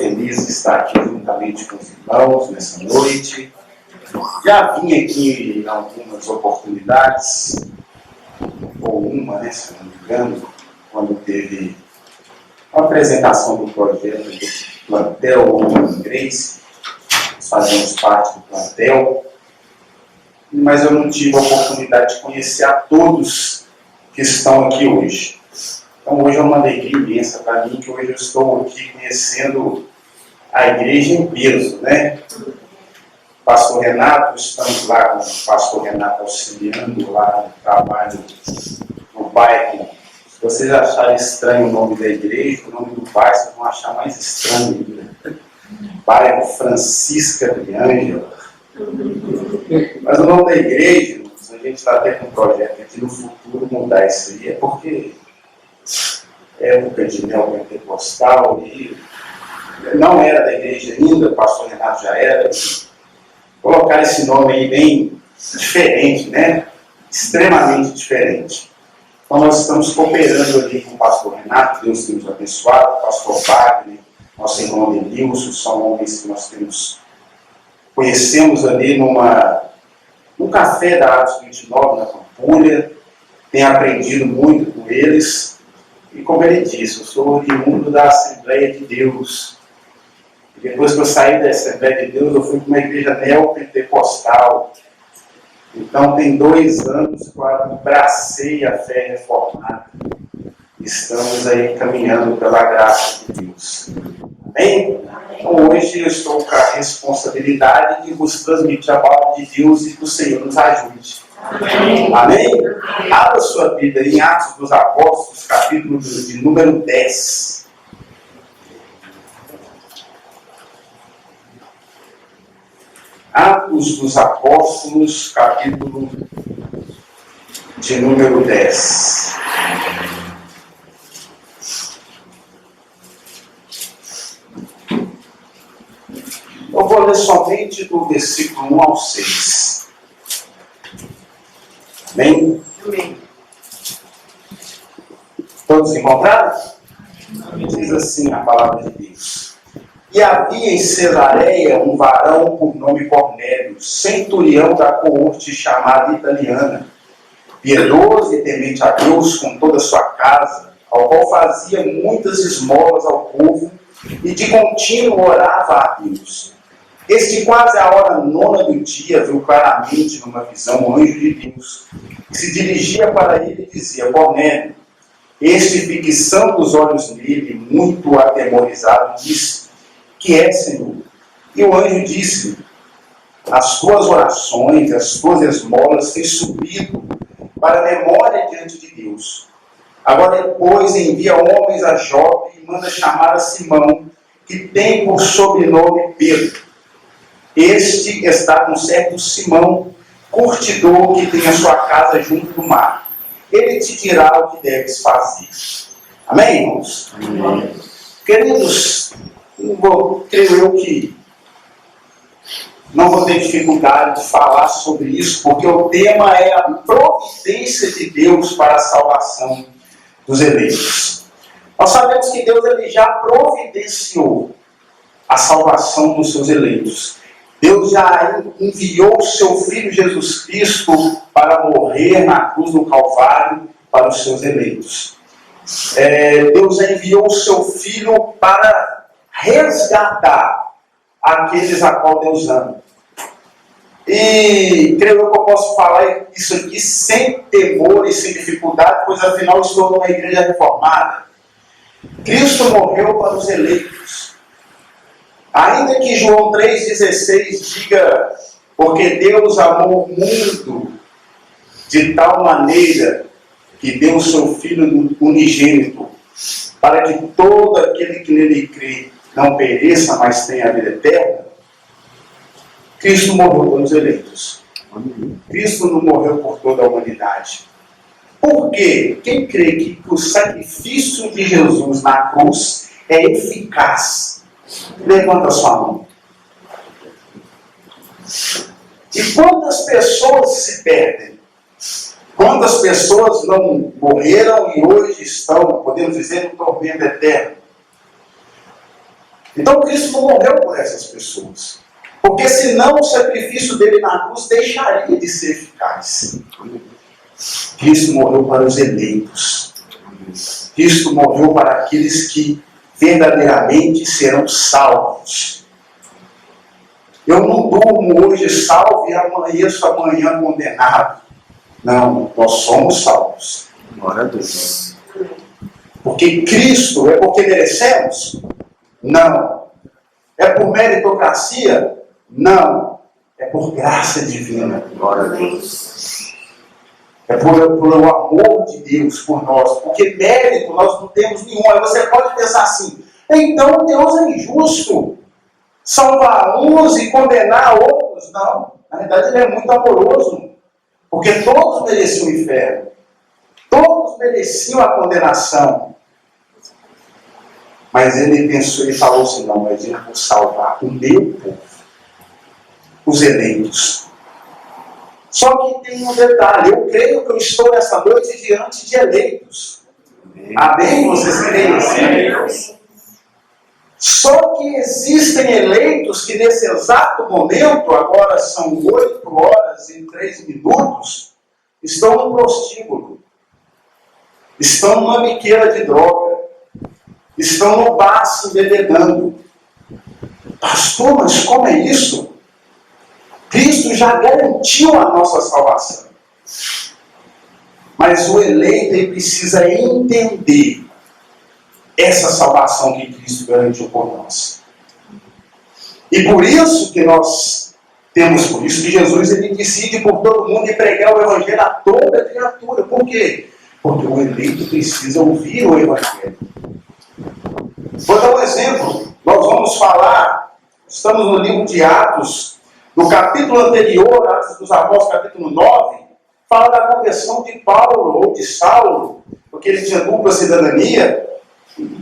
feliz de estar aqui juntamente com os irmãos nessa noite. Já vim aqui em algumas oportunidades, ou uma, né, se não me engano, quando teve a apresentação do projeto do plantel Grace. Nós fazemos parte do plantel, mas eu não tive a oportunidade de conhecer a todos que estão aqui hoje. Então hoje é uma alegria imensa para mim, que hoje eu estou aqui conhecendo a igreja em peso, né? Pastor Renato, estamos lá com o pastor Renato auxiliando lá no trabalho no bairro. Se vocês acharem estranho o nome da igreja, o nome do bairro, vocês vão achar mais estranho ainda. Bairro Francisca de Ângela. Mas o nome da igreja, a gente está tendo um projeto aqui no futuro mudar isso aí, é porque é época de neopentecostal e não era da igreja ainda, o pastor Renato já era. Colocar esse nome aí bem diferente, né? Extremamente diferente. Então nós estamos cooperando ali com o pastor Renato, Deus tem nos abençoado, o pastor Wagner, nosso irmão Denilson, são homens que nós conhecemos ali num café da Atos 29, na Pampulha, tenho aprendido muito com eles, e como ele disse, eu sou oriundo da Assembleia de Deus. E depois que eu saí da Assembleia de Deus, eu fui para uma igreja neopentecostal. Então tem 2 anos que eu abracei a fé reformada. Estamos aí caminhando pela graça de Deus. Amém? Então hoje eu estou com a responsabilidade de vos transmitir a palavra de Deus e que o Senhor nos ajude. Amém? Amém? Abra sua Bíblia em Atos dos Apóstolos, capítulo de número 10. Atos dos Apóstolos, capítulo de número 10. Eu vou ler somente do versículo 1 ao 6. Amém? Amém. Todos encontraram? Diz assim a palavra de Deus. E havia em Cesareia um varão por nome Cornélio, centurião da coorte chamada italiana, piedoso e temente a Deus com toda a sua casa, ao qual fazia muitas esmolas ao povo e de contínuo orava a Deus. Este, quase à hora 9 do dia, viu claramente numa visão um anjo de Deus, que se dirigia para ele e dizia: Cornélio. Este, fixando os olhos nele, muito atemorizado, disse: Que é, Senhor? E o anjo disse: As tuas orações, as tuas esmolas têm subido para a memória diante de Deus. Agora, depois, envia homens a Jope e manda chamar a Simão, que tem por sobrenome Pedro. Este está com certo Simão, curtidor, que tem a sua casa junto do mar. Ele te dirá o que deves fazer. Amém, irmãos? Amém. Queridos, creio eu que não vou ter dificuldade de falar sobre isso, porque o tema é a providência de Deus para a salvação dos eleitos. Nós sabemos que Deus ele já providenciou a salvação dos seus eleitos. Deus já enviou o seu Filho Jesus Cristo para morrer na cruz do Calvário para os seus eleitos. Deus já enviou o seu Filho para resgatar aqueles a qual Deus ama. E creio que eu posso falar isso aqui sem temor e sem dificuldade, pois afinal eu estou numa igreja reformada. Cristo morreu para os eleitos. Ainda que João 3,16 diga: porque Deus amou o mundo de tal maneira que deu o seu Filho unigênito, para que todo aquele que nele crê não pereça, mas tenha a vida eterna. Cristo morreu pelos eleitos. Cristo não morreu por toda a humanidade. Por quê? Quem crê que o sacrifício de Jesus na cruz é eficaz? Levanta a sua mão. E quantas pessoas se perdem? Quantas pessoas não morreram e hoje estão, podemos dizer, no tormento eterno? Então Cristo não morreu por essas pessoas. Porque senão o sacrifício dele na cruz deixaria de ser eficaz. Cristo morreu para os eleitos. Cristo morreu para aqueles que verdadeiramente serão salvos. Eu não durmo hoje salvo e amanheço amanhã condenado. Não, nós somos salvos. Glória a Deus. Porque Cristo é porque merecemos? Não. É por meritocracia? Não. É por graça divina. Glória a Deus. É por o amor de Deus por nós. Porque mérito nós não temos nenhum. Aí você pode pensar assim, então Deus é injusto. Salvar uns e condenar outros. Não. Na verdade ele é muito amoroso. Porque todos mereciam o inferno. Todos mereciam a condenação. Mas ele pensou, ele falou assim, não, mas eu vou salvar o meu povo. Os eleitos. Só que tem um detalhe, eu creio que eu estou nessa noite diante de eleitos. Amém? Vocês creem assim? Só que existem eleitos que nesse exato momento, agora são 8 horas e 3 minutos, estão no prostíbulo. Estão numa biqueira de droga. Estão no bar se embebedando. Pastor, mas como é isso? Cristo já garantiu a nossa salvação. Mas o eleito ele precisa entender essa salvação que Cristo garantiu por nós. E por isso que nós temos, por isso que Jesus ele decide por todo mundo e pregar o Evangelho a toda criatura. Por quê? Porque o eleito precisa ouvir o Evangelho. Vou dar um exemplo. Nós vamos falar, estamos no livro de Atos, no capítulo anterior, Atos dos Apóstolos, capítulo 9, fala da conversão de Paulo ou de Saulo, porque ele tinha dupla cidadania.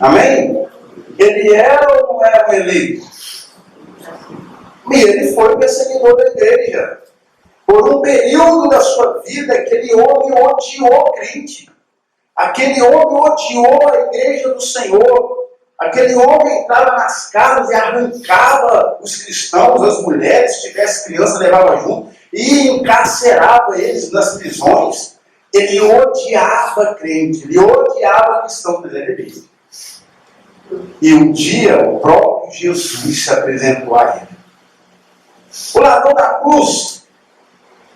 Amém? Ele era ou não era um eleito? E ele foi perseguidor da igreja. Por um período da sua vida, aquele homem odiou o crente. Aquele homem odiou a igreja do Senhor. Aquele homem entrava nas casas e arrancava os cristãos, as mulheres, se tivesse criança, levava junto, e encarcerava eles nas prisões. Ele odiava crente, ele odiava cristão, mas era eleito. E um dia o próprio Jesus se apresentou a ele. O ladrão da cruz,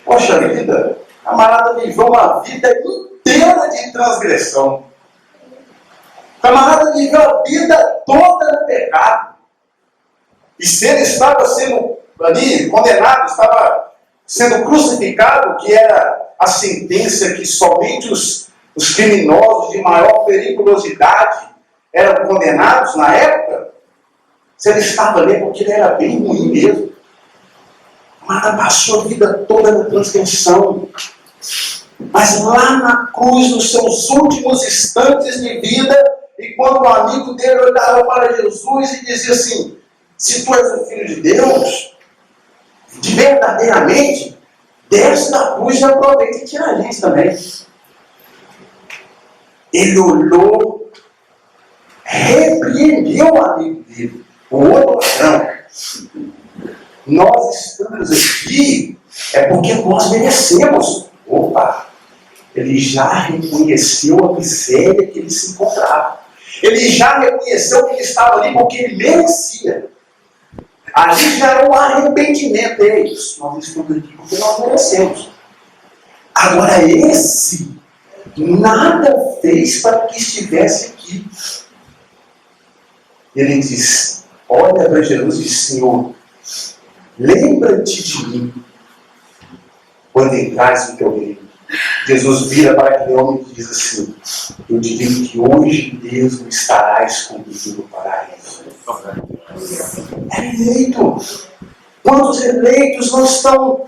poxa vida, a camarada viveu uma vida inteira de transgressão. O camarada viveu a vida toda no pecado. E se ele estava sendo ali condenado, estava sendo crucificado, que era a sentença que somente os criminosos de maior periculosidade eram condenados na época, se ele estava ali porque ele era bem ruim mesmo. Mas passou a vida toda na transgressão. Mas lá na cruz, nos seus últimos instantes de vida, e quando o amigo dele olhava para Jesus e dizia assim, se tu és o Filho de Deus, de verdadeiramente, desce da cruz e aproveita e tira a gente também. Ele olhou, repreendeu o amigo dele, o outro ladrão. Nós estamos aqui é porque nós merecemos. Opa! Ele já reconheceu a miséria que ele se encontrava. Ele já reconheceu que ele estava ali porque ele merecia. Ali já era um arrependimento. É isso, nós estamos aqui porque nós merecemos. Agora esse nada fez para que estivesse aqui. Ele diz, olha para Jesus e diz, Senhor, lembra-te de mim quando entrares no teu reino. Jesus vira para aquele homem e diz assim, eu te digo que hoje mesmo estarás comigo no paraíso. É eleito. Quantos eleitos não estão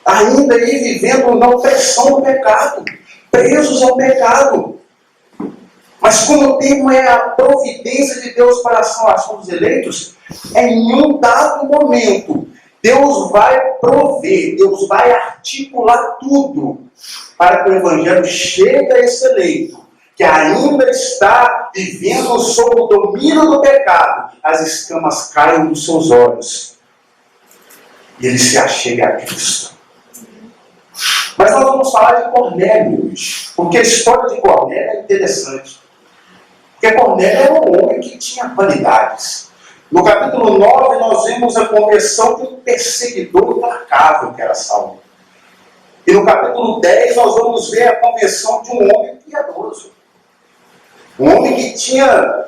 ainda aí vivendo na opressão do pecado, presos ao pecado? Mas como o termo é a providência de Deus para a salvação dos eleitos, em um dado momento, Deus vai prover, Deus vai articular tudo para que o Evangelho chegue a esse eleito. que ainda está vivendo sob o domínio do pecado, as escamas caem dos seus olhos e ele se achega a Cristo. Mas nós vamos falar de Cornélio hoje, porque a história de Cornélio é interessante. Porque Cornélio era um homem que tinha qualidades. No capítulo 9 nós vemos a conversão de um perseguidor implacável que era Saulo. E no capítulo 10 nós vamos ver a conversão de um homem piedoso. Um homem que tinha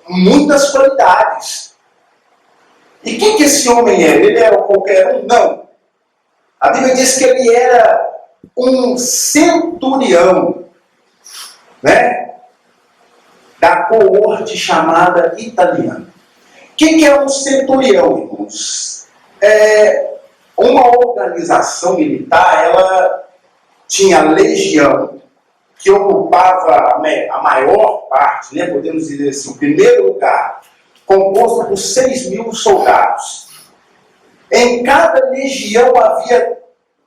muitas qualidades. E quem que esse homem era? Ele era qualquer um? Não. A Bíblia diz que ele era um centurião, né? Da coorte chamada italiana. O que é um centurião, irmãos? Uma organização militar, ela tinha legião, que ocupava a maior parte, né, podemos dizer assim, o primeiro lugar, composto por 6.000 soldados. Em cada legião havia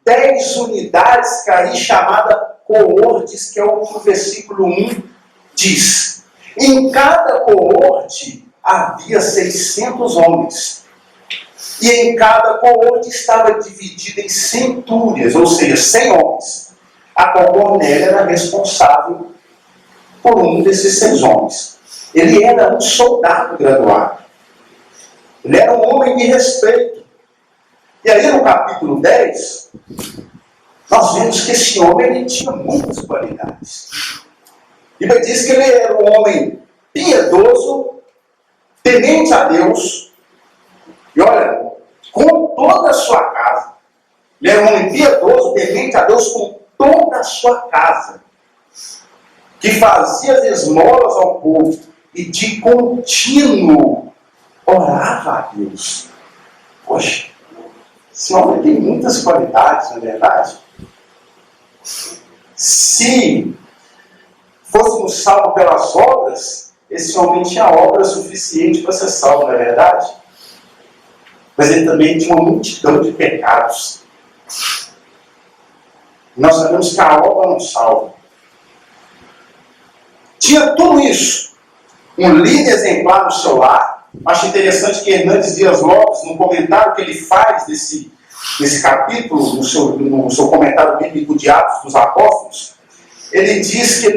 10 unidades, que aí chamada coortes, que é o que o versículo 1 diz. Em cada coorte havia 600 homens. E em cada coorte estava dividida em centúrias, ou seja, 100 homens. A qual Cornélio era responsável por um desses 6 homens. Ele era um soldado graduado. Ele era um homem de respeito. E aí no capítulo 10, nós vemos que esse homem ele tinha muitas qualidades. A Bíblia diz que ele era um homem piedoso, temente a Deus, e olha, com toda a sua casa. Ele era um homem piedoso, temente a Deus com toda a sua casa, que fazia as esmolas ao povo e de contínuo orava a Deus. Poxa, esse homem tem muitas qualidades, não é verdade? Se fôssemos salvos pelas obras, esse homem tinha obra suficiente para ser salvo, não é verdade? Mas ele também tinha uma multidão de pecados. Nós sabemos que a obra não salva. Tinha tudo isso. Um líder exemplar no seu lar. Acho interessante que Hernandes Dias Lopes, no comentário que ele faz desse capítulo, no seu comentário bíblico de Atos dos Apóstolos, ele diz que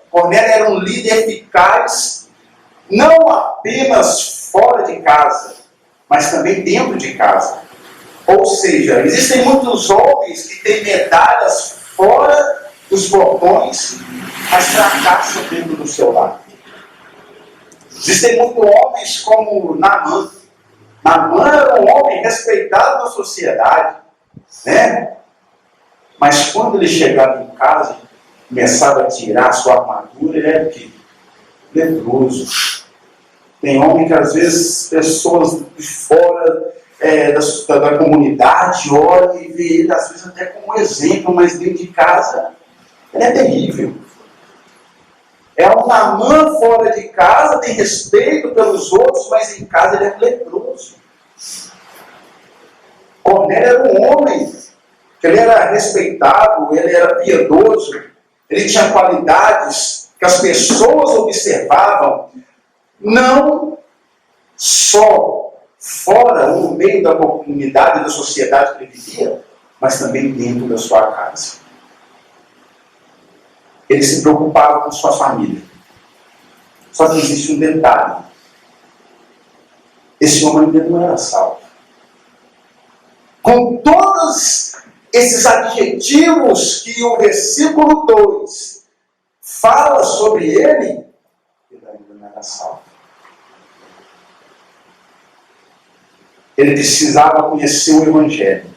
Cornélio era um líder eficaz, não apenas fora de casa, mas também dentro de casa. Ou seja, existem muitos homens que têm medalhas fora dos portões, mas fracassam dentro do seu lar. Existem muitos homens como Naamã. Naamã era um homem respeitado na sociedade, né? Mas quando ele chegava em casa e começava a tirar a sua armadura, ele era o quê? Leproso. Tem homem que às vezes pessoas de fora da comunidade olham e vê ele às vezes até como exemplo, mas dentro de casa ele é terrível. É um Naamã fora de casa, tem respeito pelos outros, mas em casa ele é leproso. Cornélio era um homem que ele era respeitado, ele era piedoso, ele tinha qualidades que as pessoas observavam, não só fora, no meio da comunidade, da sociedade que ele vivia, mas também dentro da sua casa. Ele se preocupava com sua família. Só que existe um detalhe. Esse homem ainda não era salvo. Com todos esses adjetivos que o versículo 2 fala sobre ele, ele ainda não era salvo. Ele precisava conhecer o Evangelho.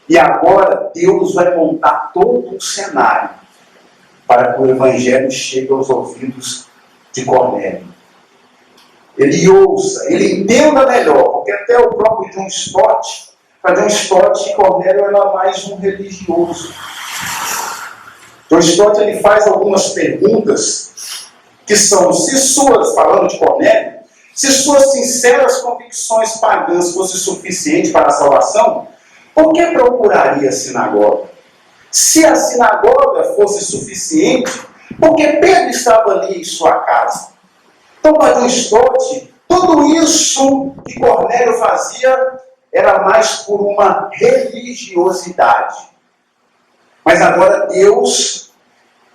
E agora Deus vai montar todo um cenário para que o Evangelho chegue aos ouvidos de Cornélio. Ele ouça, ele entenda melhor, porque até o próprio John Stott, Cornélio era mais um religioso. John Stott ele faz algumas perguntas que são, falando de Cornélio, se suas sinceras convicções pagãs fossem suficientes para a salvação, por que procuraria a sinagoga? Se a sinagoga fosse suficiente, porque Pedro estava ali em sua casa. Então, para um instante, tudo isso que Cornélio fazia era mais por uma religiosidade. Mas agora Deus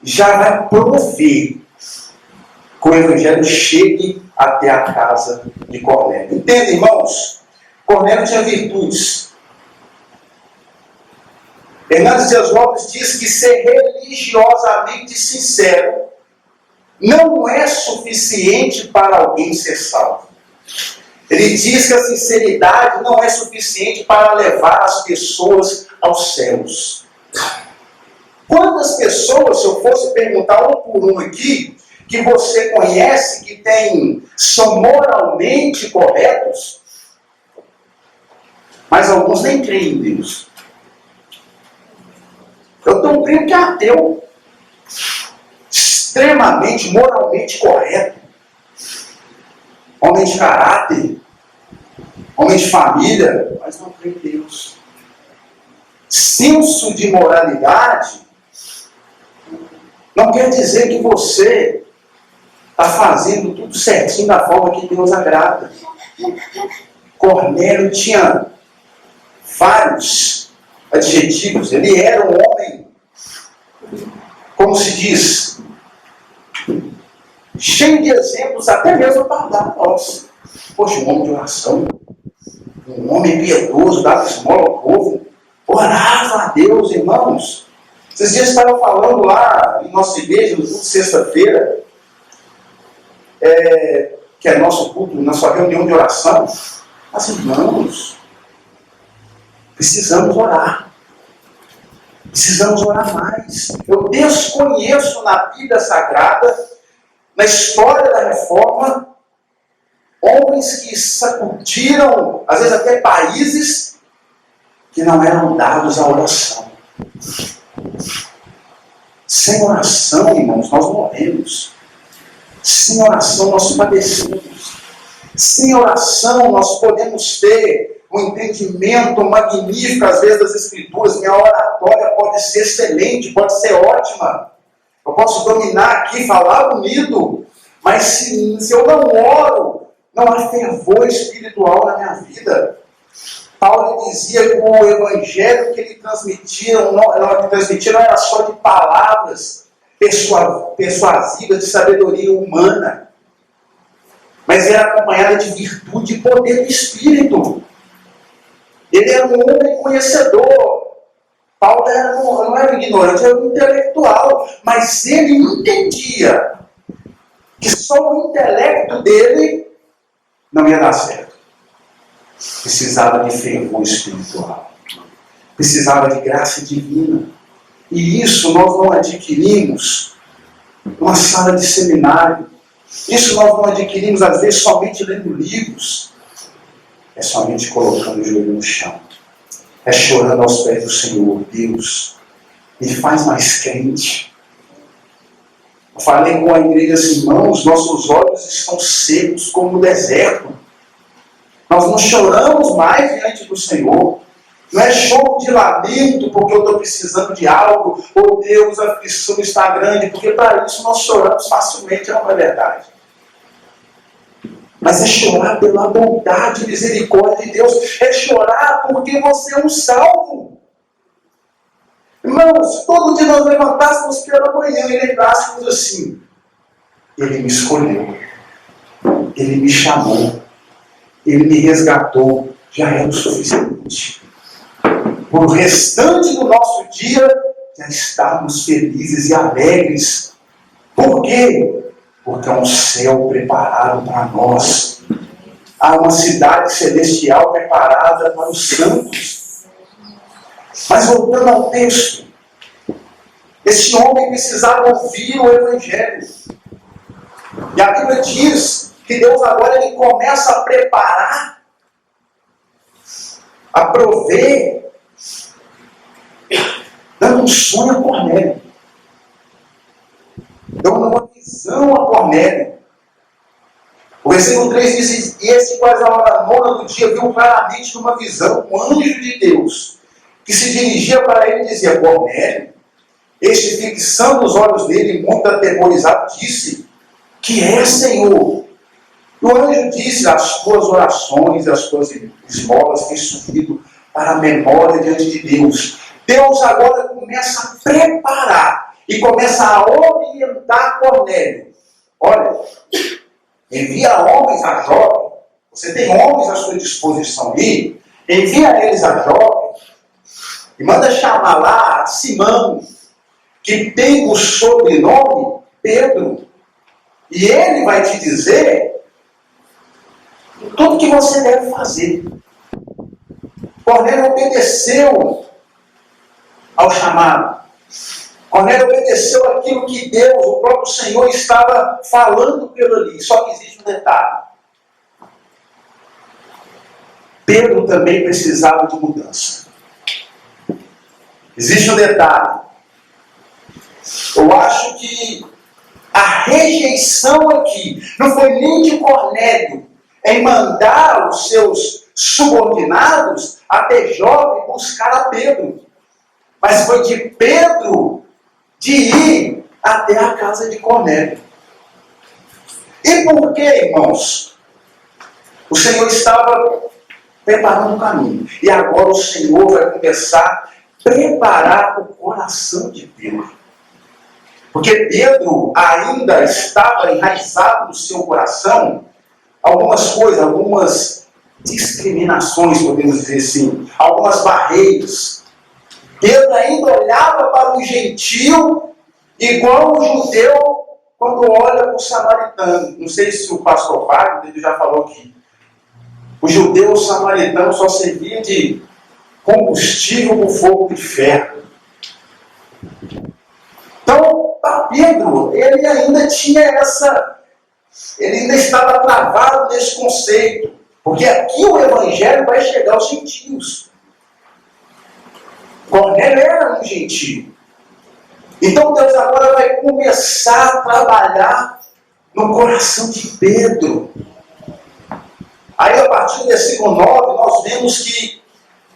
já vai prover que o Evangelho chegue até a casa de Cornélio. Entendem, irmãos? Cornélio tinha virtudes. Hernandes Dias Lopes diz que ser religiosamente sincero não é suficiente para alguém ser salvo. Ele diz que a sinceridade não é suficiente para levar as pessoas aos céus. Quantas pessoas, se eu fosse perguntar um por um aqui, que você conhece, que são moralmente corretos, mas alguns nem creem em Deus. Eu tenho um primo que é ateu, extremamente, moralmente correto, homem de caráter, homem de família, mas não crê em Deus. Senso de moralidade não quer dizer que você está fazendo tudo certinho da forma que Deus agrada. Cornélio tinha vários adjetivos. Ele era um homem, como se diz, cheio de exemplos, até mesmo para dar a nós. Poxa, um homem de oração, um homem piedoso, dava esmola ao povo, orava a Deus, irmãos. Esses dias estavam falando lá em nossa igreja, no culto de sexta-feira, que é nosso culto, nossa reunião de oração. Mas, irmãos, precisamos orar. Precisamos orar mais. Eu desconheço na Bíblia Sagrada, na história da Reforma, homens que sacudiram, às vezes até países, que não eram dados à oração. Sem oração, irmãos, nós morremos. Sem oração, nós padecemos. Sem oração, nós podemos ter um entendimento magnífico, às vezes, das Escrituras. Minha oratória pode ser excelente, pode ser ótima. Eu posso dominar aqui, falar bonito, mas se eu não oro, não há fervor espiritual na minha vida. Paulo dizia que o evangelho que ele transmitia não era só de palavras persuasivas, de sabedoria humana, mas era acompanhada de virtude e poder do Espírito. Ele era um homem conhecedor. Paulo não era ignorante, era um intelectual, mas ele entendia que só o intelecto dele não ia dar certo. Precisava de fervor espiritual. Precisava de graça divina. E isso nós não adquirimos numa sala de seminário. Isso nós não adquirimos, às vezes, somente lendo livros. É somente colocando o joelho no chão. É chorando aos pés do Senhor. Deus, me faz mais crente. Eu falei com a igreja assim, irmãos, nossos olhos estão secos como o deserto. Nós não choramos mais diante do Senhor. Não é choro de lamento porque eu estou precisando de algo, ou Deus, a aflição está grande, porque para isso nós choramos facilmente, não é verdade. Mas é chorar pela bondade e misericórdia de Deus. É chorar porque você é um salvo. Irmãos, todo dia nós levantássemos pela manhã e lembrássemos assim: Ele me escolheu, Ele me chamou, Ele me resgatou, já é o suficiente. Por o restante do nosso dia, já estamos felizes e alegres. Por quê? Porque há um céu preparado para nós. Há uma cidade celestial preparada para os santos. Mas voltando ao texto, esse homem precisava ouvir o Evangelho. E a Bíblia diz que Deus agora ele começa a preparar, a prover, dando um sonho a Cornélio, dando uma visão a Cornélio. O versículo 3 diz: E esse quase a hora nona do dia viu claramente numa visão um anjo de Deus que se dirigia para ele e dizia: Cornélio. Este, fixando os olhos dele, muito atemorizado, disse: que é, Senhor? E o anjo disse: as tuas orações, as tuas esmolas têm subido para a memória diante de Deus. Deus agora começa a preparar e começa a orientar Cornélio. Olha, envia homens a Jope. Você tem homens à sua disposição aí. Envia eles a Jope e manda chamar lá Simão, que tem o sobrenome Pedro. E ele vai te dizer tudo que você deve fazer. Cornélio obedeceu ao chamado. Cornélio obedeceu aquilo que Deus, o próprio Senhor, estava falando pelo ali. Só que existe um detalhe. Pedro também precisava de mudança. Existe um detalhe. Eu acho que a rejeição aqui não foi nem de Cornélio em mandar os seus subordinados até Jope buscar a Pedro, mas foi de Pedro de ir até a casa de Cornélio. E por que, irmãos? O Senhor estava preparando o caminho, e agora o Senhor vai começar a preparar o coração de Pedro. Porque Pedro ainda estava enraizado no seu coração algumas coisas, algumas discriminações, podemos dizer assim, algumas barreiras. Pedro ainda olhava para o gentio igual o judeu quando olha para o samaritano. Não sei se o pastor Wagner já falou aqui. O judeu, o samaritano, só servia de combustível para o fogo de ferro. Então, para Pedro, ele ainda tinha ele ainda estava travado nesse conceito, porque aqui o evangelho vai chegar aos gentios. Cornélio era um gentio. Então Deus agora vai começar a trabalhar no coração de Pedro. Aí a partir do versículo 9, nós vemos que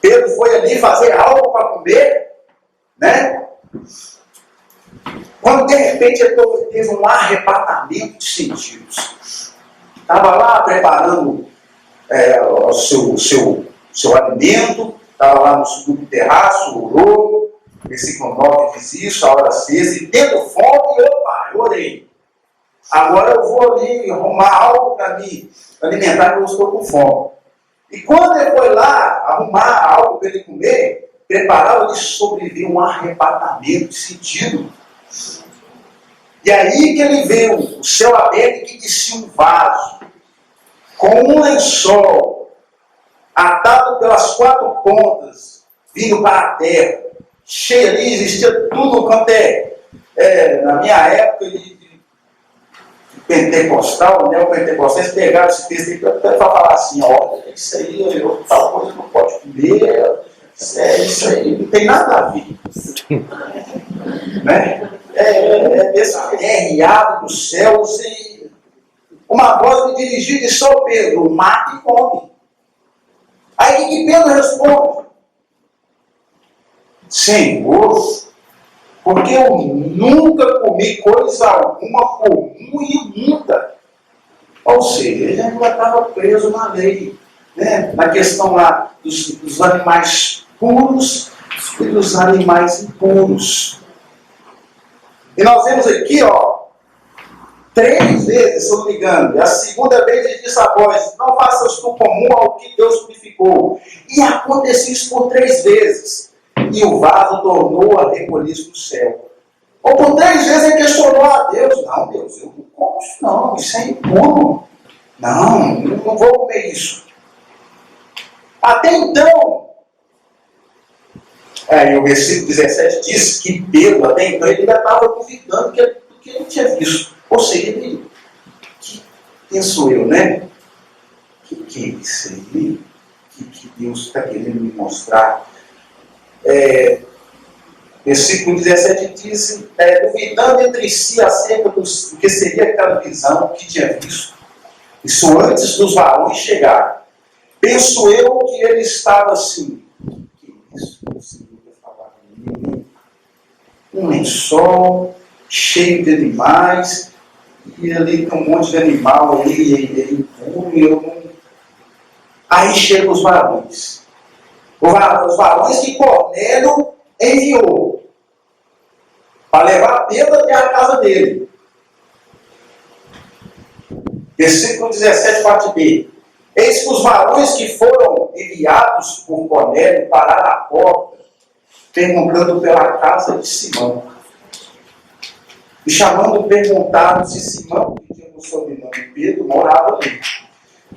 Pedro foi ali fazer algo para comer, né? Quando de repente ele teve um arrebatamento de sentidos. Estava lá preparando o seu alimento, estava lá no terraço, orou, versículo 9 diz isso, a hora 6, e tendo fome, opa, eu orei. Agora eu vou ali arrumar algo para me alimentar, porque eu estou com fome. E quando ele foi lá arrumar algo para ele comer, preparar, ele sobreveio um arrebatamento de sentido. E aí que ele vê o céu aberto, que descia um vaso com um lençol atado pelas 4 pontas, vindo para a terra, cheio ali, existia tudo quanto na minha época de pentecostal, neopentecostal, eles pegaram esse texto para falar assim: olha, isso aí, tal coisa não pode comer, isso aí não tem nada a ver. Né? Desse R.A. dos céus, e uma voz me dirigiu e disse: ó Pedro, mata e come. Aí o que Pedro responde? Senhor, porque eu nunca comi coisa alguma comum e imunda. Ou seja, ele ainda estava preso na lei, né? Na questão lá dos animais puros e dos animais impuros. E nós vemos aqui, 3 vezes, se eu não me engano. E a segunda vez ele disse a voz: não faças tu comum ao que Deus purificou. E aconteceu isso por 3 vezes. E o vaso tornou a recolher-se do céu. Ou por 3 vezes ele questionou a Deus: não, Deus, eu não como isso não, isso é impuro. Não, eu não vou comer isso. Até então, e o versículo 17 diz que Pedro, até então, ele ainda estava duvidando do que ele tinha visto. Ou seja, que penso eu, né? Que é isso aí? Que Deus está querendo me mostrar? Versículo 17 diz: duvidando entre si acerca do que seria aquela visão que tinha visto, isso antes dos varões chegarem. Penso eu que ele estava assim: que isso? um lençol cheio de animais, e ali tem um monte de animal ali, impuro, e eu não... Aí chegam os varões. Os varões que Cornélio enviou para levar Pedro até a casa dele. Versículo 17, parte B. Eis que os varões que foram enviados por Cornélio pararam à porta, perguntando pela casa de Simão. E chamando, perguntaram se Simão, que tinha o sobrenome Pedro, morava ali.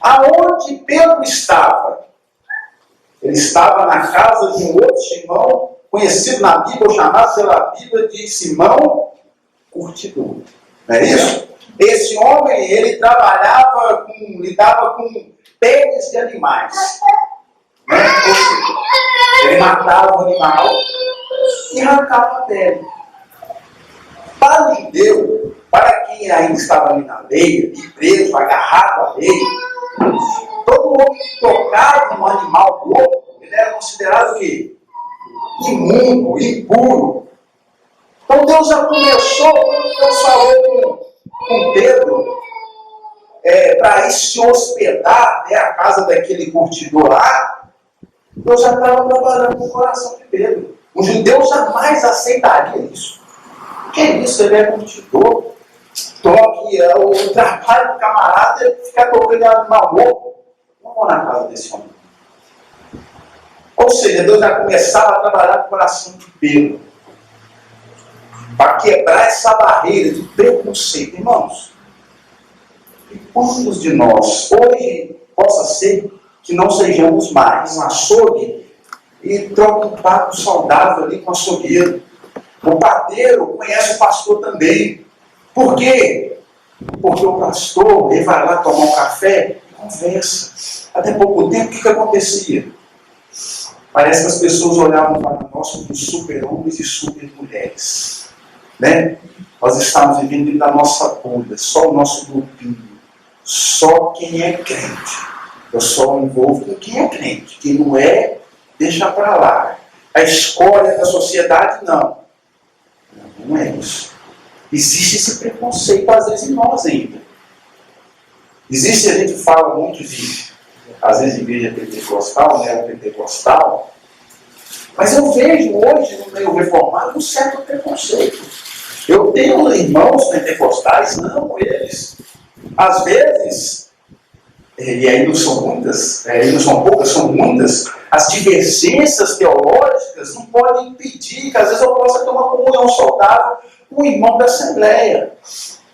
Aonde Pedro estava? Ele estava na casa de um outro Simão, conhecido na Bíblia, ou chamado pela Bíblia de Simão Curtidor. Não é isso? Esse homem, ele lidava com peles de animais. Né? Ou seja, ele matava o animal e arrancava a pele. Para o judeu, para quem ainda estava ali na lei, e preso, agarrado à lei, todo homem que tocava um animal morto, ele era considerado o quê? Imundo, impuro. Então Deus já começou, quando Deus falou com Pedro, para ir se hospedar, né, a casa daquele curtidor lá, Deus já estava trabalhando no coração de Pedro. O judeu jamais aceitaria isso. Que é isso? Ele é curtidor. O trabalho do camarada é ficar tocando animal morto. Não vou na casa desse homem. Ou seja, Deus já começava a trabalhar no coração de Pedro para quebrar essa barreira de preconceito. Irmãos, e quantos de nós hoje possa ser que não sejamos mais um açougue e troca um papo saudável ali com o açougueiro? O padeiro conhece o pastor também. Por quê? Porque o pastor, ele vai lá tomar um café e conversa. Até pouco tempo, o que acontecia? Parece que as pessoas olhavam para nós como super-homens e super-mulheres. Né? Nós estamos vivendo dentro da nossa bolha, só o nosso grupinho. Só quem é crente. Eu só me envolvo com quem é crente. Quem não é, deixa para lá. A escória da sociedade, não. Não é isso. Existe esse preconceito, às vezes, em nós ainda. Existe, a gente fala muito de, às vezes, igreja pentecostal, né? Pentecostal. Mas eu vejo hoje, no meio reformado, um certo preconceito. Eu tenho irmãos pentecostais, amo eles. Às vezes, e aí não são muitas, não são poucas, são muitas, as divergências teológicas não podem impedir que às vezes eu possa ter uma comunhão saudável com o irmão da Assembleia.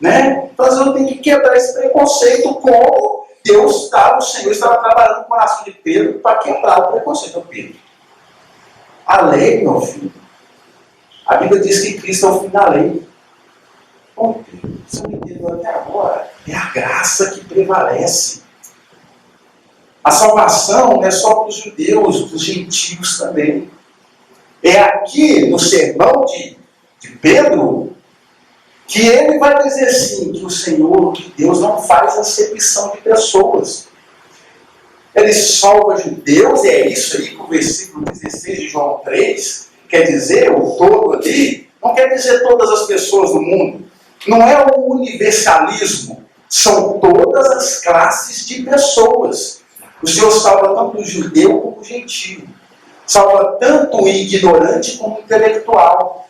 Né? Então, às vezes eu tenho que quebrar esse preconceito, como o Senhor estava trabalhando no coração de Pedro para quebrar o preconceito de Pedro. A lei, meu filho, a Bíblia diz que Cristo é o fim da lei. Bom, Pedro, você não entendeu até agora, é a graça que prevalece. A salvação não é só para os judeus, para os gentios também. É aqui no sermão de Pedro que ele vai dizer assim, que o Senhor, que Deus não faz acepção de pessoas. Ele salva judeus, e é isso aí que o versículo 16 de João 3 quer dizer, o todo ali, não quer dizer todas as pessoas do mundo. Não é o universalismo, são todas as classes de pessoas. O Senhor salva tanto o judeu como o gentio. Salva tanto o ignorante como o intelectual.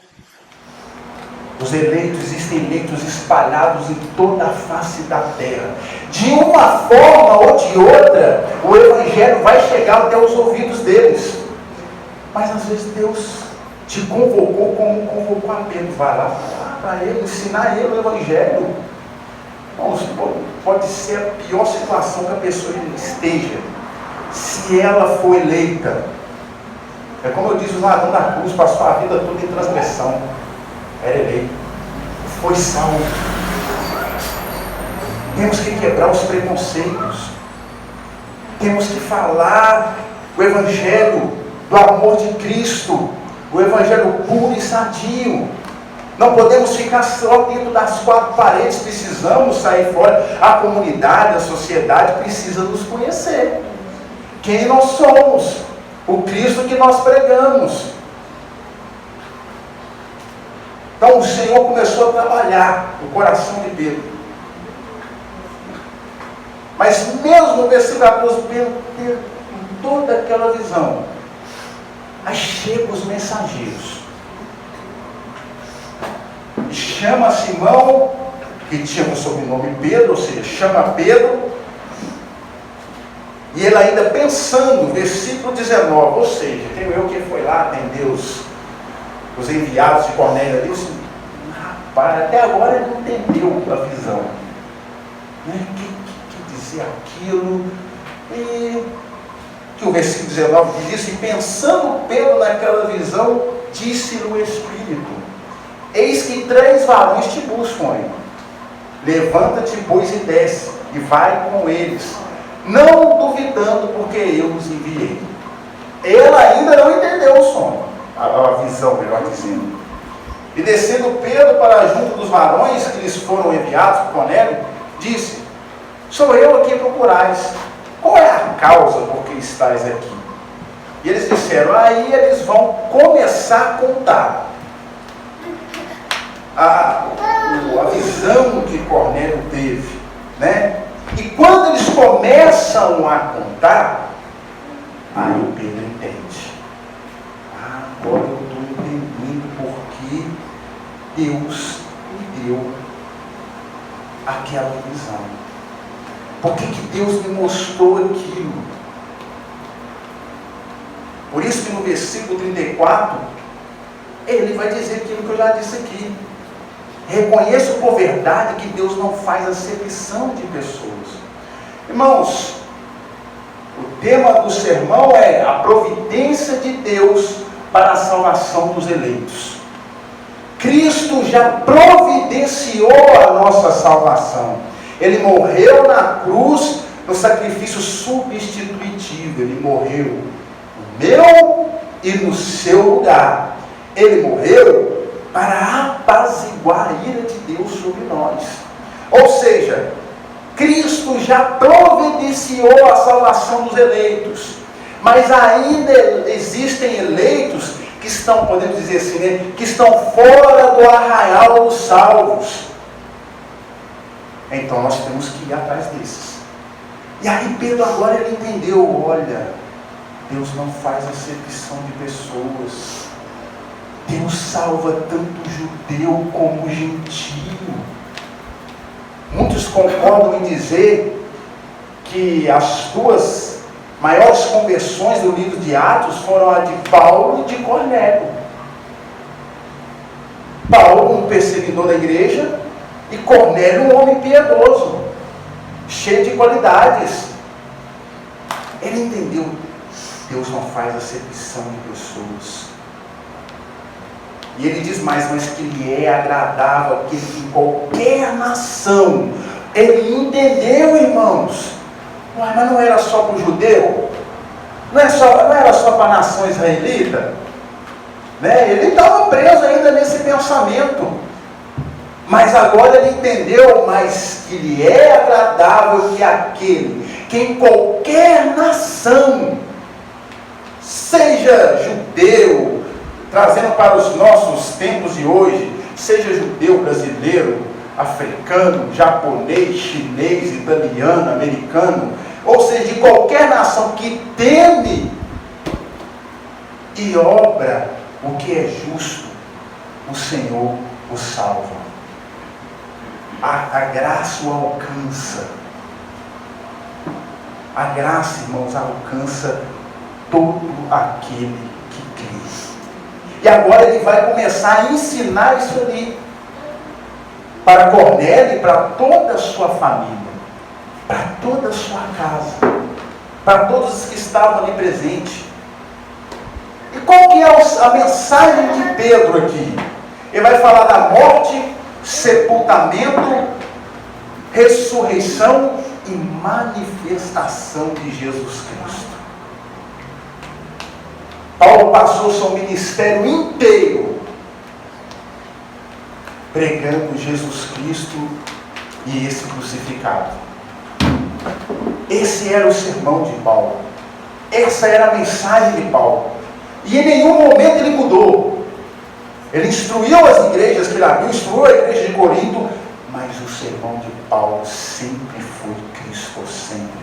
Os eleitos, existem eleitos espalhados em toda a face da terra. De uma forma ou de outra, o Evangelho vai chegar até os ouvidos deles. Mas às vezes Deus te convocou como convocou a Pedro. Vai lá falar para ele, ensinar ele o Evangelho. Pode ser a pior situação que a pessoa esteja, se ela for eleita. É como eu disse, o ladrão da cruz passou a vida toda em transgressão. Era eleito, foi salvo. Temos que quebrar os preconceitos. Temos que falar o Evangelho do amor de Cristo, o Evangelho puro e sadio. Não podemos ficar só dentro das quatro paredes, precisamos sair fora. A comunidade, a sociedade precisa nos conhecer. Quem nós somos, o Cristo que nós pregamos. Então o Senhor começou a trabalhar no coração de Pedro. Mas mesmo no versículo 14, Pedro com toda aquela visão, aí chegam os mensageiros. Chama Simão, que tinha o sobrenome Pedro, ou seja, chama Pedro, e ele ainda pensando, versículo 19, ou seja, tem eu que foi lá atender os enviados de Cornélio ali, assim, rapaz, até agora ele não entendeu a visão, né? Que dizia aquilo, e que o versículo 19 diz isso, e pensando Pedro naquela visão, disse-lhe o Espírito: eis que 3 varões te buscam aí. Levanta-te, pois, e desce, e vai com eles, não duvidando, porque eu os enviei. Ele ainda não entendeu o sonho, a visão, melhor dizendo. E descendo Pedro para junto dos varões que lhes foram enviados por Cornélio, disse: sou eu a quem procurais. Qual é a causa por que estáis aqui? E eles disseram, aí eles vão começar a contar a visão que Cornélio teve, né? E quando eles começam a contar, aí o Pedro entende. Agora eu estou entendendo por que Deus me deu aquela visão. Por que Deus me mostrou aquilo? Por isso que no versículo 34, ele vai dizer aquilo que eu já disse aqui. Reconheço por verdade que Deus não faz acepção de pessoas. Irmãos, o tema do sermão é a providência de Deus para a salvação dos eleitos. Cristo já providenciou a nossa salvação. Ele morreu na cruz no sacrifício substitutivo. Ele morreu no meu e no seu lugar. Ele morreu para apaziguar a ira de Deus sobre nós. Ou seja, Cristo já providenciou a salvação dos eleitos. Mas ainda existem eleitos que estão, podemos dizer assim, né, que estão fora do arraial dos salvos. Então nós temos que ir atrás desses. E aí Pedro agora ele entendeu, olha, Deus não faz acepção de pessoas. Deus salva tanto judeu como gentio. Muitos concordam em dizer que as 2 maiores conversões do livro de Atos foram a de Paulo e de Cornélio. Paulo, um perseguidor da igreja, e Cornélio, um homem piedoso, cheio de qualidades. Ele entendeu, Deus não faz acepção de pessoas. E ele diz mais, mas que lhe é agradável aquele que em qualquer nação. Ele entendeu, irmãos. Mas não era só para o judeu? Não era só para a nação israelita? Né? Ele estava preso ainda nesse pensamento. Mas agora ele entendeu, mas que lhe é agradável que aquele que em qualquer nação, seja judeu, trazendo para os nossos tempos de hoje, seja judeu, brasileiro, africano, japonês, chinês, italiano, americano, ou seja, de qualquer nação que teme e obra o que é justo, o Senhor o salva. A graça o alcança. A graça, irmãos, alcança todo aquele que crê. E agora ele vai começar a ensinar isso ali para Cornélio e para toda a sua família, para toda a sua casa, para todos os que estavam ali presentes. E qual que é a mensagem de Pedro aqui? Ele vai falar da morte, sepultamento, ressurreição e manifestação de Jesus Cristo. Paulo passou seu ministério inteiro pregando Jesus Cristo e esse crucificado. Esse era o sermão de Paulo. Essa era a mensagem de Paulo. E em nenhum momento ele mudou. Ele instruiu as igrejas que ele abriu, instruiu a igreja de Corinto, mas o sermão de Paulo sempre foi cristocêntrico.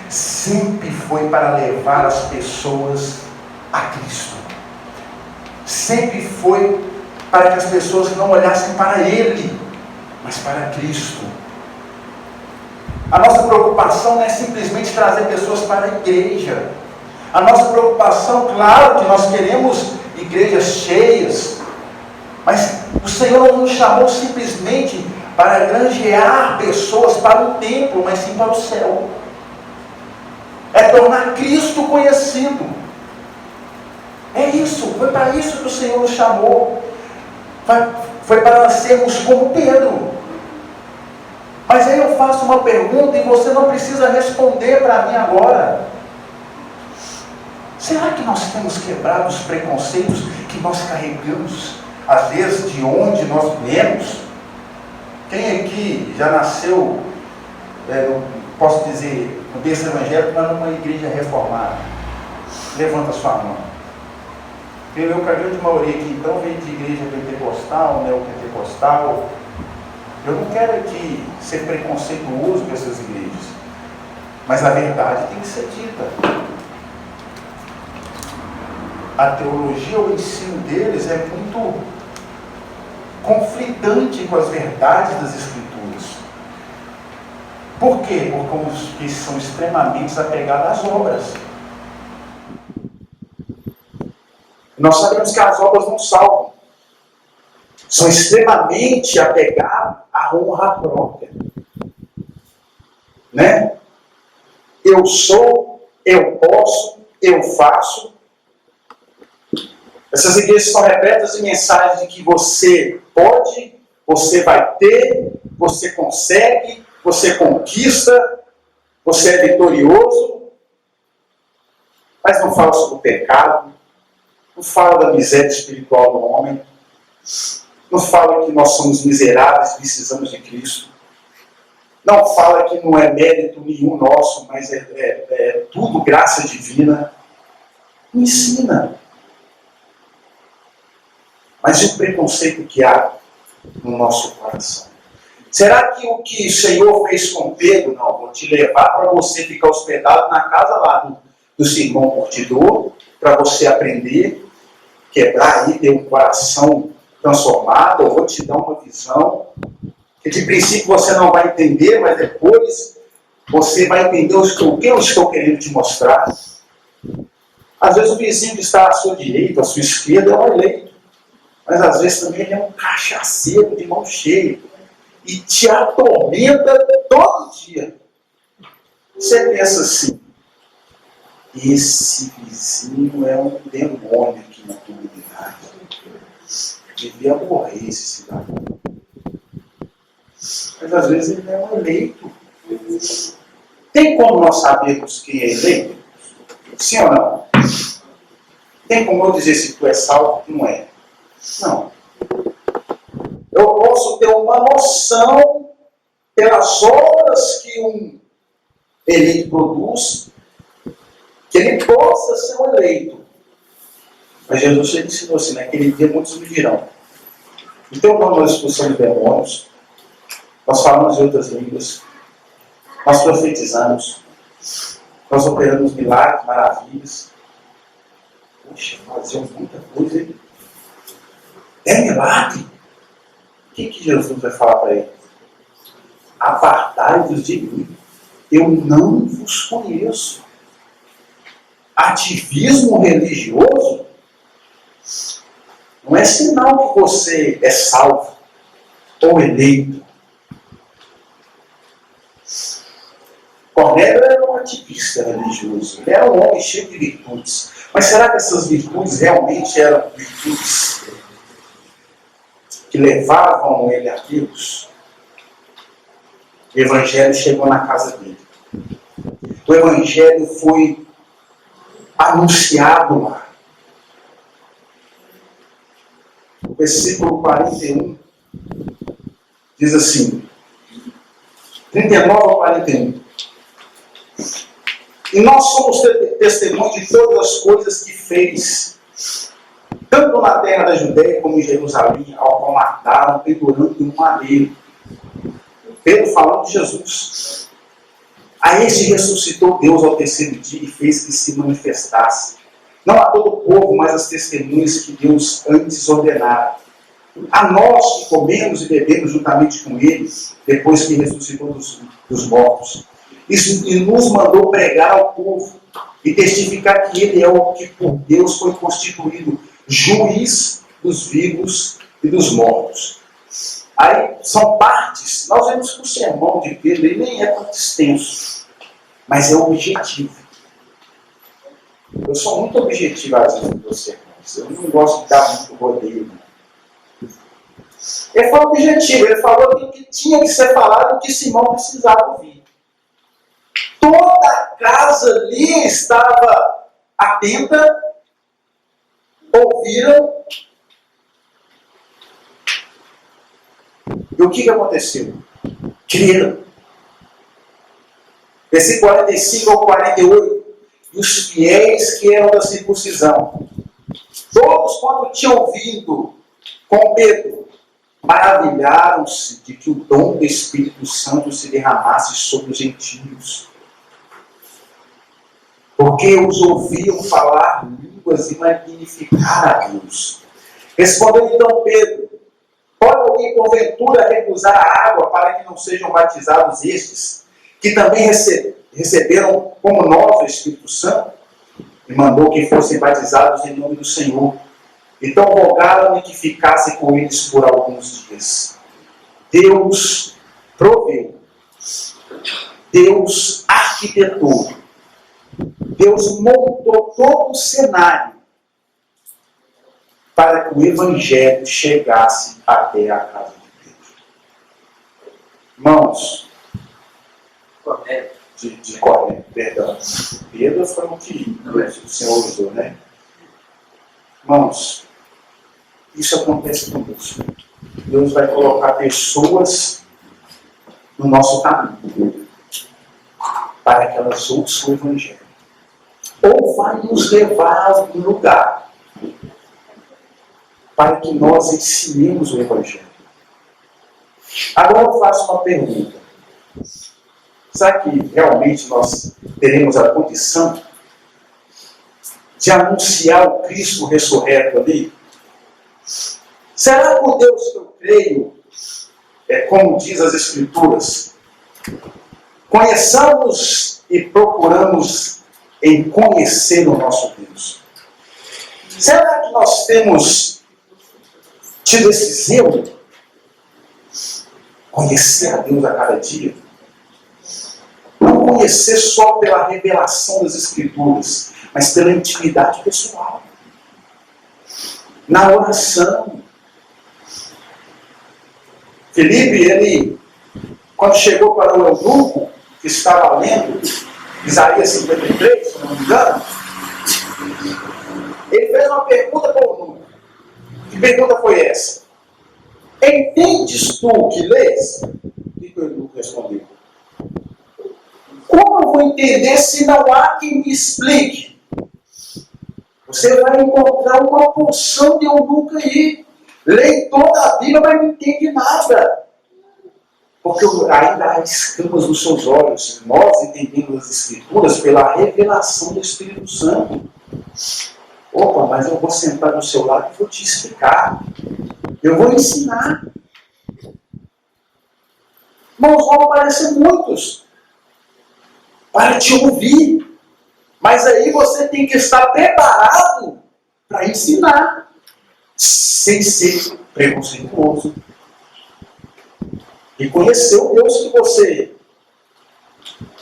Sempre foi para levar as pessoas a Cristo. Sempre foi para que as pessoas não olhassem para Ele, mas para Cristo. A nossa preocupação não é simplesmente trazer pessoas para a igreja. A nossa preocupação, claro que nós queremos igrejas cheias, mas o Senhor não nos chamou simplesmente para granjear pessoas para o templo, mas sim para o céu. É tornar Cristo conhecido. É isso, foi para isso que o Senhor nos chamou. Foi para nós sermos como Pedro. Mas aí eu faço uma pergunta e você não precisa responder para mim agora. Será que nós temos quebrado os preconceitos que nós carregamos, às vezes, de onde nós viemos? Quem aqui já nasceu, posso dizer, no berço evangélico, mas numa igreja reformada? Levanta sua mão. Eu, que a grande maioria aqui, então, vem de igreja pentecostal, neopentecostal. Eu não quero aqui ser preconceituoso com essas igrejas, mas a verdade tem que ser dita. A teologia, o ensino deles é muito conflitante com as verdades das Escrituras. Por quê? Porque são extremamente apegados às obras. Nós sabemos que as obras não salvam. São extremamente apegados à honra própria. Né? Eu sou, eu posso, eu faço. Essas igrejas são repletas de mensagens de que você pode, você vai ter, você consegue, você conquista, você é vitorioso. Mas não fala sobre o pecado, não fala da miséria espiritual do homem, não fala que nós somos miseráveis e precisamos de Cristo, não fala que não é mérito nenhum nosso, mas é tudo graça divina. Não ensina. Mas e o preconceito que há no nosso coração? Será que o que o Senhor fez com Pedro, não, vou te levar para você ficar hospedado na casa lá do Simão Curtidor, para você aprender, quebrar aí, ter um coração transformado, eu vou te dar uma visão, que de princípio você não vai entender, mas depois você vai entender o que eu estou querendo te mostrar. Às vezes o vizinho que está à sua direita, à sua esquerda, é um eleito. Mas às vezes também ele é um cachaceiro de mão cheia. E te atormenta todo dia. Você pensa assim, esse vizinho é um demônio aqui na comunidade. Devia morrer esse cidadão. Mas às vezes ele é um eleito. Tem como nós sabermos quem é eleito? Sim ou não? Tem como eu dizer se tu é salvo ou não é? Não. Eu posso ter uma noção pelas obras que um eleito produz, que ele possa ser um eleito. Mas Jesus ensinou assim, naquele dia muitos me dirão. Então, quando nós expulsamos demônios, nós falamos em outras línguas, nós profetizamos, nós operamos milagres, maravilhas. Poxa, fazemos muita coisa, hein? É milagre. O que Jesus vai falar para ele? Apartai-vos de mim, eu não vos conheço. Ativismo religioso não é sinal que você é salvo ou eleito. Cornélio era um ativista religioso, ele era um homem cheio de virtudes. Mas será que essas virtudes realmente eram virtudes que levavam ele a Deus? O Evangelho chegou na casa dele. O Evangelho foi anunciado lá. O versículo 41 diz assim, 39 ao 41. E nós somos testemunhos de todas as coisas que fez. tanto na terra da Judéia como em Jerusalém, ao qual mataram, pendurando em um madeiro. Pedro falando de Jesus. A este ressuscitou Deus ao terceiro dia e fez que se manifestasse, não a todo o povo, mas às testemunhas que Deus antes ordenara. A nós que comemos e bebemos juntamente com ele, depois que ressuscitou dos mortos. Isso, e nos mandou pregar ao povo e testificar que ele é o que por Deus foi constituído juiz dos vivos e dos mortos. Aí são partes. Nós vemos que o sermão de Pedro ele nem é tanto extenso, mas é objetivo. Eu sou muito objetivo às vezes nos meus sermões. Eu não gosto de dar muito rodeio. Ele foi objetivo, ele falou aquilo que tinha que ser falado, o que Simão precisava ouvir. Toda a casa ali estava atenta, ouviram. E o que aconteceu? Creram. Versículo 45 ao 48. E os fiéis que eram da circuncisão, todos quando tinham ouvido com Pedro, maravilharam-se de que o dom do Espírito Santo se derramasse sobre os gentios. Porque os ouviam falar línguas e magnificar a Deus. Respondeu então Pedro: pode alguém porventura recusar a água para que não sejam batizados estes, que também receberam como nós o Espírito Santo? E mandou que fossem batizados em nome do Senhor. Então rogaram-lhe que ficasse com eles por alguns dias. Deus proveu. Deus arquitetou. Deus montou todo o cenário para que o Evangelho chegasse até a casa de Pedro. Irmãos, de Cornélio, perdão. Pedro foi o que o Senhor usou, né? Irmãos, isso acontece conosco. Deus vai colocar pessoas no nosso caminho para que elas ouçam o Evangelho. Ou vai nos levar a algum lugar para que nós ensinemos o Evangelho. Agora eu faço uma pergunta. Será que realmente nós teremos a condição de anunciar o Cristo ressurreto ali? Será que o Deus que eu creio, como diz as Escrituras, conheçamos e procuramos em conhecer o nosso Deus? Será que nós temos tido esse zelo? Conhecer a Deus a cada dia? Não conhecer só pela revelação das Escrituras, mas pela intimidade pessoal. Na oração. Felipe, ele, quando chegou para o eunuco, que estava lendo Isaías 53, se não me engano, ele fez uma pergunta para o eunuco. Que pergunta foi essa? Entendes tu o que lês? E o eunuco respondeu: como eu vou entender se não há quem me explique? Você vai encontrar uma porção de eunuco aí. Lê toda a Bíblia, mas não entende nada. Porque ainda há escamas nos seus olhos. Nós entendemos as Escrituras pela revelação do Espírito Santo. Opa, mas eu vou sentar do seu lado e vou te explicar. Eu vou ensinar. Irmãos, vão aparecer muitos para te ouvir. Mas aí você tem que estar preparado para ensinar, sem ser preconceituoso. E conhecer o Deus que você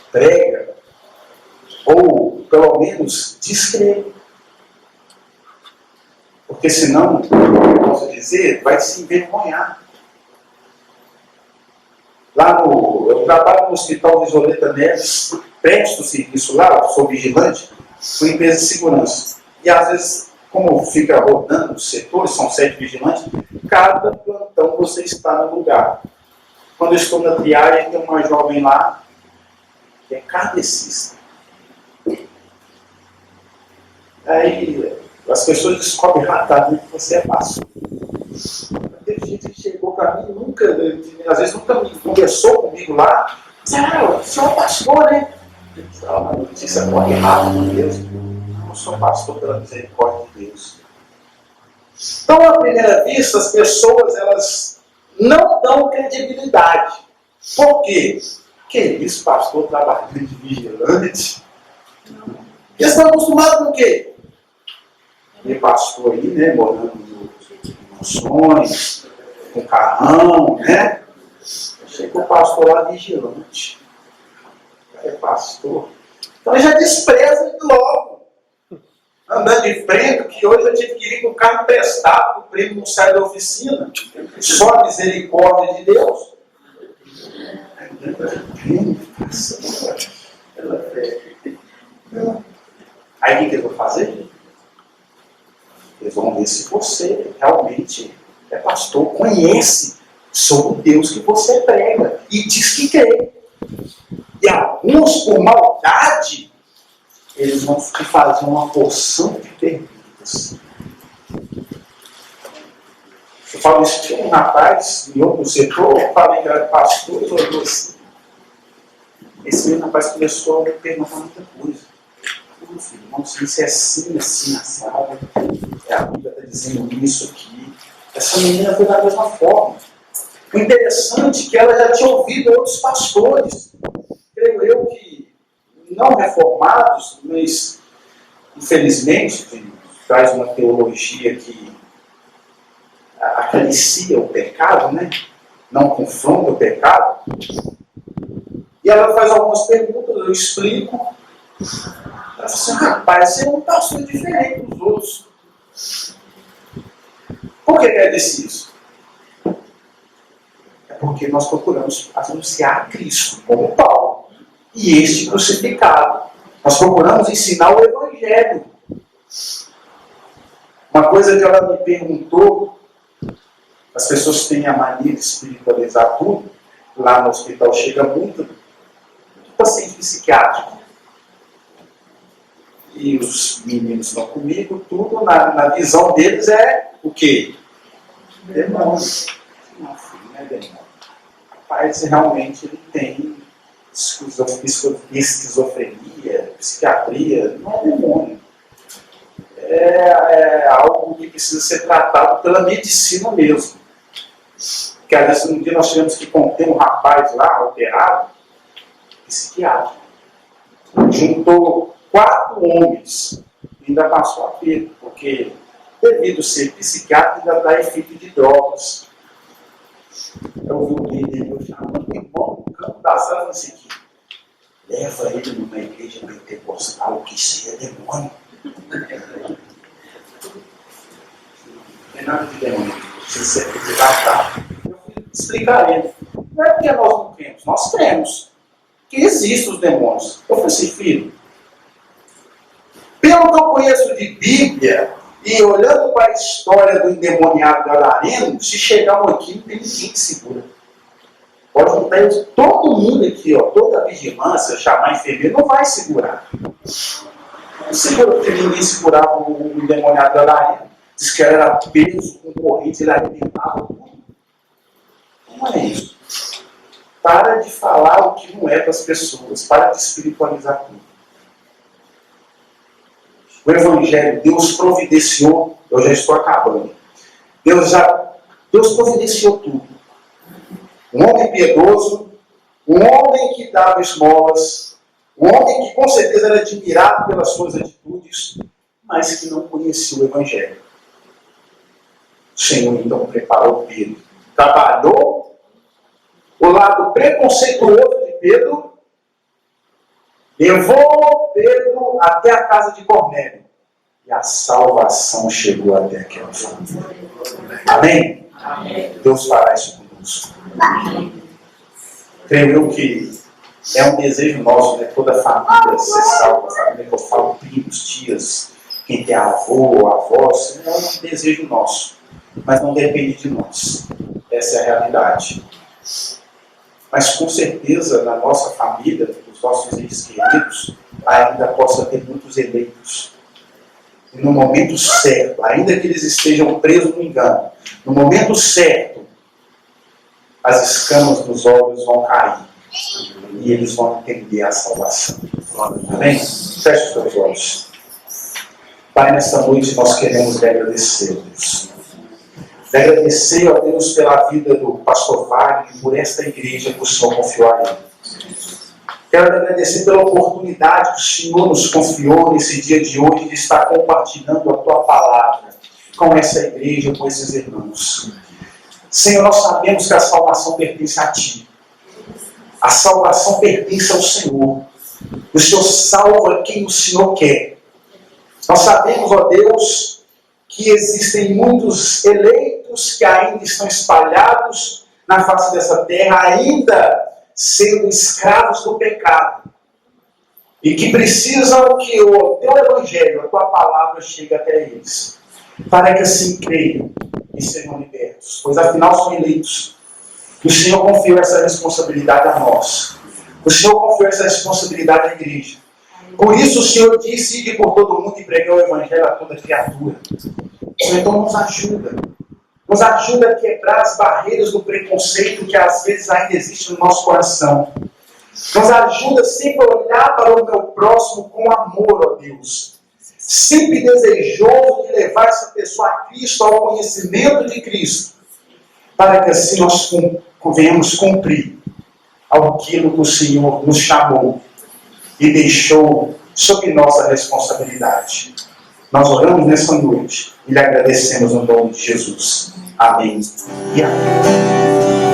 prega, ou pelo menos descreve. Porque senão, eu posso dizer, vai se envergonhar. Eu trabalho no Hospital de Isoleta Neves, presto serviço lá, sou vigilante, sou empresa de segurança. E às vezes, como fica rodando os setores, são 7 vigilantes, cada plantão você está no lugar. Quando eu estou na triagem, tem uma jovem lá, que é kardecista. Aí As pessoas descobrem rapidamente que você é pastor. Teve gente que chegou para mim, às vezes nunca me conversou comigo lá. O senhor é pastor, né? Uma notícia corre rápido, meu Deus. Eu sou pastor pela misericórdia de Deus. Então, à primeira vista, as pessoas elas não dão credibilidade. Por quê? Que isso, pastor trabalhando de vigilante? Eles estão acostumados com o quê? E pastor aí, né, morando em mansões, com carrão, né? Chega o pastor lá vigilante. É pastor. Então ele já despreza logo. Andando de frente, que hoje eu tive que ir com o carro emprestado, o primo não sai da oficina. Só a misericórdia de Deus. Aí o que eles vão fazer? Eles vão ver se você realmente é pastor, conhece sobre o Deus que você prega e diz que crê. E alguns, por maldade, eles vão te fazer uma porção de perguntas. Eu falo isso, tinha um rapaz em outro setor, eu falei que era pastor, e falou assim. Esse mesmo rapaz começou a me perguntar muita coisa. Filho, não sei se é assim, assado. A Bíblia está dizendo isso aqui. Essa menina foi da mesma forma. O interessante é que ela já tinha ouvido outros pastores, creio eu que não reformados, mas infelizmente traz uma teologia que acaricia o pecado, né? Não confronta o pecado. E ela faz algumas perguntas, eu explico. Ela fala assim, rapaz, você é um pastor diferente dos outros. Por que ela disse isso? É porque nós procuramos anunciar a Cristo, como Paulo, e este crucificado. Nós procuramos ensinar o Evangelho. Uma coisa que ela me perguntou, as pessoas têm a mania de espiritualizar tudo. Lá no hospital chega muito paciente psiquiátrico. E os meninos estão comigo, tudo na visão deles é o quê? Demônio. Não, filho, não é demônio. Rapaz, realmente ele tem esquizofrenia, psiquiatria, não é demônio. É algo que precisa ser tratado pela medicina mesmo. Porque às vezes um dia nós tivemos que conter um rapaz lá, alterado, psiquiátrico. Juntou 4 homens e ainda passou a perda, porque devido a ser psiquiatra ainda dá efeito de drogas. Eu ouvi um líder meu chamando o irmão no campo da sala e falei assim, leva ele numa igreja pentecostal que seja demônio. Não tem nada de demônio, precisa ser tratado. Eu fui explicar a ele. Não é porque nós não cremos, nós cremos que existem os demônios. Eu falei assim, filho, pelo que eu conheço de Bíblia, e olhando para a história do endemoniado gadareno, se chegar um aqui, não tem ninguém que segura. Pode botar todo mundo aqui, ó, toda a vigilância, chamar enfermeiro, não vai segurar. Não segura, porque ninguém segurava o endemoniado gadareno. Diz que era peso com corrente, ele alimentava tudo. Não é isso. Para de falar o que não é para as pessoas. Para de espiritualizar tudo. O Evangelho, Deus providenciou, eu já estou acabando. Deus providenciou tudo. Um homem piedoso, um homem que dava esmolas, um homem que com certeza era admirado pelas suas atitudes, mas que não conhecia o Evangelho. O Senhor então preparou Pedro. Trabalhou o lado preconceituoso de Pedro, levou Pedro até a casa de Cornélio. E a salvação chegou até aquela família. Amém? Amém. Deus fará isso conosco. Creio eu que é um desejo nosso, né? Toda a família ser salva. A família que eu falo, primos, tias, quem tem avô, avós, é um desejo nosso. Mas não depende de nós. Essa é a realidade. Mas com certeza, na nossa família, nos nossos entes queridos, ainda possa ter muitos eleitos. E no momento certo, ainda que eles estejam presos no engano, no momento certo, as escamas dos olhos vão cair. E eles vão entender a salvação. Amém? Feche os teus olhos. Pai, nesta noite nós queremos lhe agradecer, Deus. Lhe agradecer, ó Deus, pela vida do pastor Wagner e por esta igreja que o Senhor confiou a ele. Quero lhe agradecer pela oportunidade que o Senhor nos confiou nesse dia de hoje de estar compartilhando a tua palavra com essa igreja, com esses irmãos. Senhor, nós sabemos que a salvação pertence a ti. A salvação pertence ao Senhor. O Senhor salva quem o Senhor quer. Nós sabemos, ó Deus, que existem muitos eleitos que ainda estão espalhados na face dessa terra, ainda sendo escravos do pecado. E que precisam que o teu evangelho, a tua palavra, chegue até eles. Para que assim creiam e sejam libertos. Pois afinal são eleitos. O Senhor confiou essa responsabilidade a nós. O Senhor confiou essa responsabilidade à igreja. Por isso o Senhor disse: ide por todo mundo e pregue o evangelho a toda criatura. Então nos ajuda. Nos ajuda a quebrar as barreiras do preconceito que às vezes ainda existe no nosso coração. Nos ajuda sempre a olhar para o meu próximo com amor, ó Deus. Sempre desejoso de levar essa pessoa a Cristo, ao conhecimento de Cristo. Para que assim nós venhamos cumprir aquilo que o Senhor nos chamou e deixou sob nossa responsabilidade. Nós oramos nessa noite e lhe agradecemos no nome de Jesus. Amém e amém.